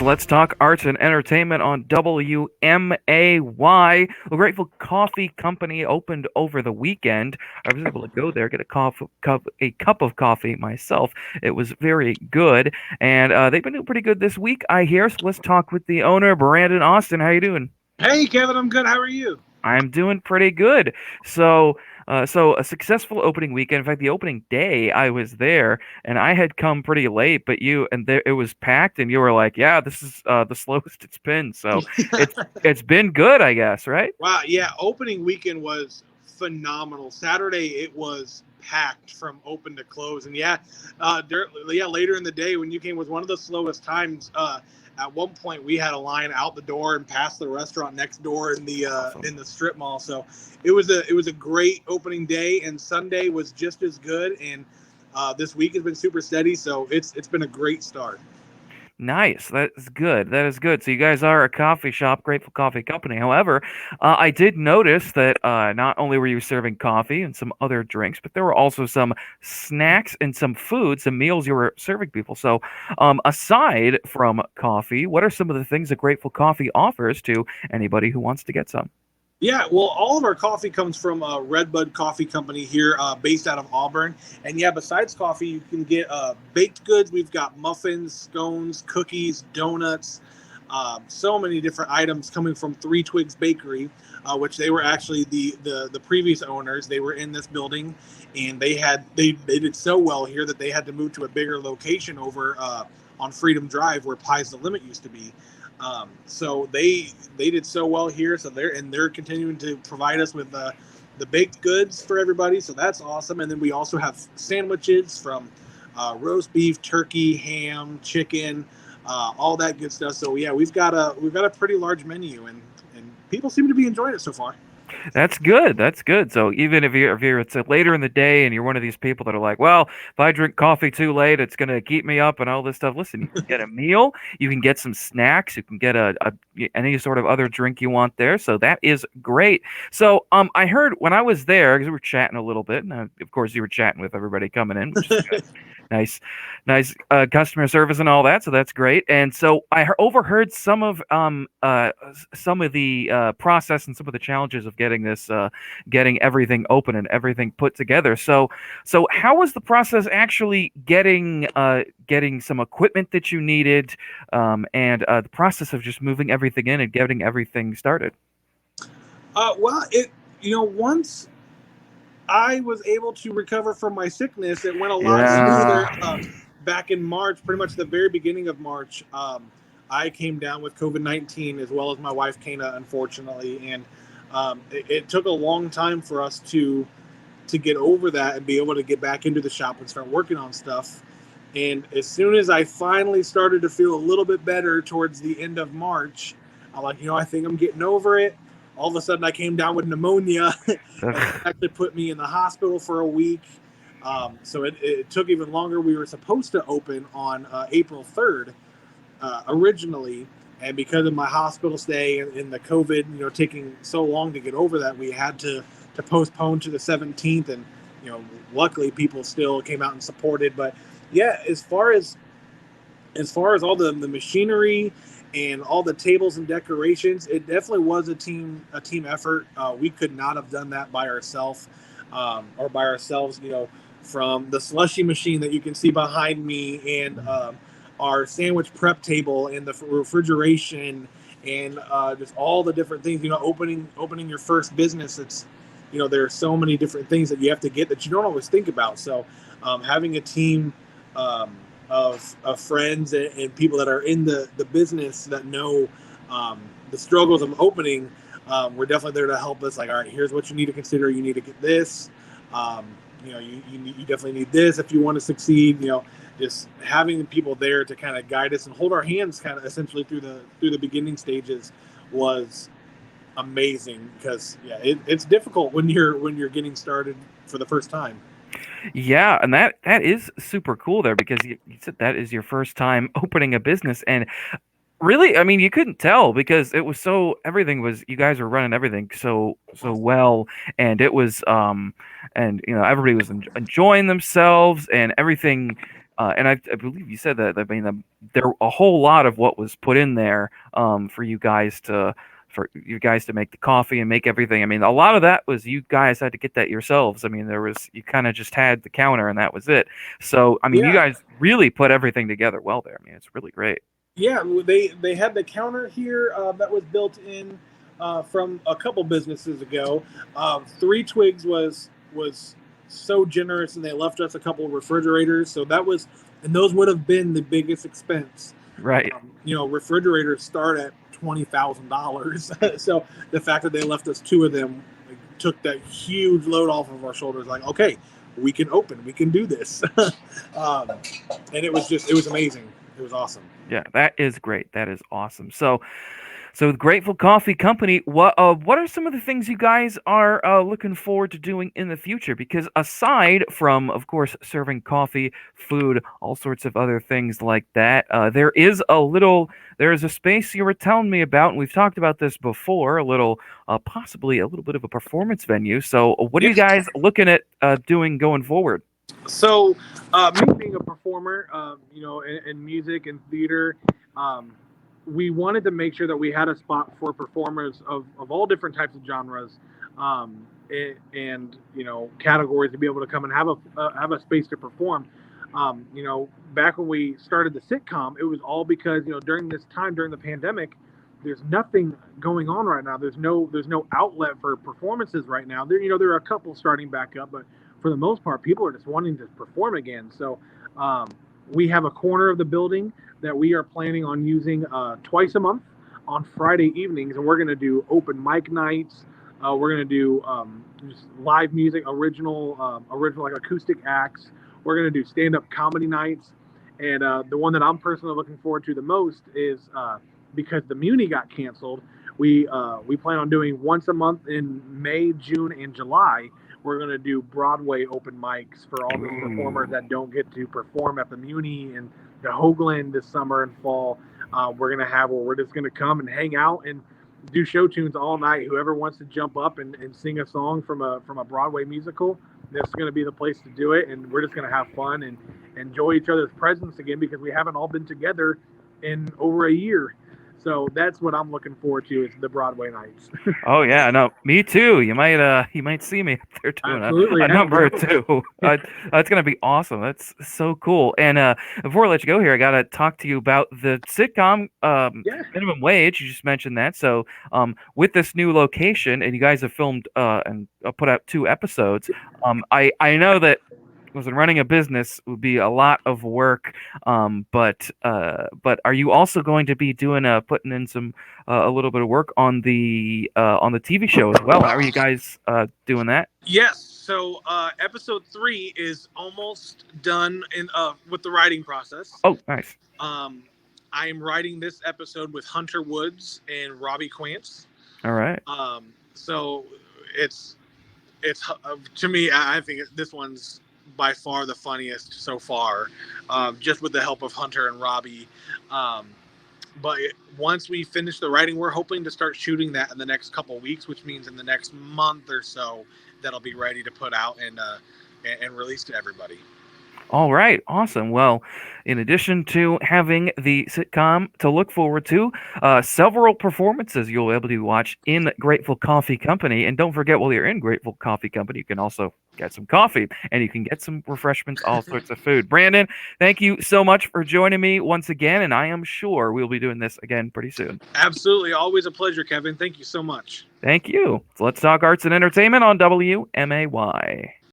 Let's Talk Arts and Entertainment on WMAY. A Grateful Coffee Company opened over the weekend. I was able to go there, get a cup of coffee myself. It was very good, and they've been doing pretty good this week, I hear. So let's talk with the owner, Brandon Austin. How you doing? Hey, Kevin, I'm good. How are you? I'm doing pretty good. So a successful opening weekend. In fact, the opening day, I was there, and I had come pretty late, but it was packed, and you were like, "Yeah, this is the slowest it's been." So it's been good, I guess, right? Wow, yeah, opening weekend was phenomenal. Saturday it was packed from open to close, and later in the day when you came was one of the slowest times. At one point, we had a line out the door and past the restaurant next door Awesome. in the strip mall. So it was a great opening day, and Sunday was just as good. And this week has been super steady, so it's been a great start. Nice. That is good. That is good. So you guys are a coffee shop, Grateful Coffee Company. However, I did notice that not only were you serving coffee and some other drinks, but there were also some snacks and some food, some meals you were serving people. So, aside from coffee, what are some of the things that Grateful Coffee offers to anybody who wants to get some? Yeah, well, all of our coffee comes from Redbud Coffee Company here, based out of Auburn. And yeah, besides coffee, you can get baked goods. We've got muffins, scones, cookies, donuts, so many different items coming from Three Twigs Bakery, which they were actually the previous owners. They were in this building, and they did so well here that they had to move to a bigger location over on Freedom Drive where Pies the Limit used to be. So they did so well here. So they're continuing to provide us with the baked goods for everybody. So that's awesome. And then we also have sandwiches from roast beef, turkey, ham, chicken, all that good stuff. So yeah, we've got a pretty large menu, and people seem to be enjoying it so far. That's good. That's good. So even if you're it's later in the day and you're one of these people that are like, well, if I drink coffee too late, it's gonna keep me up and all this stuff. Listen, you can get a meal, you can get some snacks, you can get any sort of other drink you want there. So that is great. So I heard when I was there because we were chatting a little bit, and of course you were chatting with everybody coming in, which is good. Nice, nice customer service and all that. So that's great. And so overheard some of the process and some of the challenges of getting everything open and everything put together. So how was the process actually getting some equipment that you needed, and the process of just moving everything in and getting everything started? Well, once I was able to recover from my sickness, it went a lot smoother. Yeah. Back in March, pretty much the very beginning of March, I came down with COVID-19 as well as my wife Kana, unfortunately, and it took a long time for us to get over that and be able to get back into the shop and start working on stuff. And as soon as I finally started to feel a little bit better towards the end of March, I'm like, I think I'm getting over it. All of a sudden, I came down with pneumonia, and that actually put me in the hospital for a week. So it took even longer. We were supposed to open on April 3rd originally, and because of my hospital stay and the COVID, taking so long to get over that, we had to postpone to the 17th. And luckily, people still came out and supported. But yeah, as far as all the machinery and all the tables and decorations, it definitely was a team effort. We could not have done that by ourselves, or by ourselves. From the slushy machine that you can see behind me, and our sandwich prep table, and the refrigeration, and just all the different things. Opening your first business, it's there are so many different things that you have to get that you don't always think about. So having a team um, of friends and people that are in the business that know the struggles of opening, we're definitely there to help us. Like, all right, here's what you need to consider. You need to get this. Um, you definitely need this if you want to succeed. Just having the people there to kind of guide us and hold our hands, kind of essentially through the beginning stages, was amazing. Because yeah, it's difficult when you're getting started for the first time. Yeah, and that is super cool there because you said that is your first time opening a business, and really, I mean, you couldn't tell because it was so everything was you guys were running everything so well, and it was and everybody was enjoying themselves and everything. And I believe you said that. I mean, there a whole lot of what was put in there for you guys to make the coffee and make everything. I mean, a lot of that was you guys had to get that yourselves. I mean, you kind of just had the counter and that was it. So, I mean, you Yeah, guys really put everything together well there. I mean, it's really great. yeah. They had the counter here that was built in from a couple businesses ago. Three Twigs was so generous, and they left us a couple of refrigerators. So that was, and those would have been the biggest expense. Right. Refrigerators start at $20,000. So the fact that they left us two of them, like, took that huge load off of our shoulders. Like, okay, we can open, we can do this. And it was amazing. It was awesome. Yeah, that is great. That is awesome. So with Grateful Coffee Company, what are some of the things you guys are looking forward to doing in the future? Because aside from, of course, serving coffee, food, all sorts of other things like that, there is a space you were telling me about, and we've talked about this before, possibly a little bit of a performance venue. So what are you Yes. guys looking at doing going forward? So, me being a performer, in music and theater, um, we wanted to make sure that we had a spot for performers of all different types of genres, and categories to be able to come and have a space to perform. Back when we started the sitcom, it was all because during this time during the pandemic, there's nothing going on right now. There's no outlet for performances right now. There are a couple starting back up, but for the most part, people are just wanting to perform again. So um, we have a corner of the building that we are planning on using twice a month on Friday evenings, and we're going to do open mic nights. We're going to do just live music, original like acoustic acts. We're going to do stand-up comedy nights, and the one that I'm personally looking forward to the most is because the Muni got canceled. We plan on doing once a month in May, June, and July. We're going to do Broadway open mics for all those performers that don't get to perform at the Muni and the Hoagland this summer and fall. We're going to have where we're just going to come and hang out and do show tunes all night. Whoever wants to jump up and sing a song from a Broadway musical, this is going to be the place to do it. And we're just going to have fun and enjoy each other's presence again, because we haven't all been together in over a year. So that's what I'm looking forward to, is the Broadway nights. Oh yeah, no, me too. You might see me up there doing Absolutely, a yeah, number or bro. two. That's gonna be awesome. That's so cool. And before I let you go here, I gotta talk to you about the sitcom Yeah. minimum wage. You just mentioned that. So with this new location, and you guys have filmed and put out 2 episodes. I know that listen, running a business would be a lot of work. But are you also going to be doing putting in some a little bit of work on the TV show as well? How are you guys doing that? Yes. So episode 3 is almost done in with the writing process. Oh, nice. Um, I am writing this episode with Hunter Woods and Robbie Quantz. All right. So it's to me, I think this one's by far the funniest so far, just with the help of Hunter and Robbie. Um, but once we finish the writing, we're hoping to start shooting that in the next couple weeks, which means in the next month or so that'll be ready to put out and release to everybody. All right, awesome. Well, in addition to having the sitcom to look forward to, several performances you'll be able to watch in Grateful Coffee Company. And don't forget, while you're in Grateful Coffee Company, you can also get some coffee and you can get some refreshments, all sorts of food. Brandon, thank you so much for joining me once again. And I am sure we'll be doing this again pretty soon. Absolutely. Always a pleasure, Kevin. Thank you so much. Thank you. So let's talk arts and entertainment on WMAY.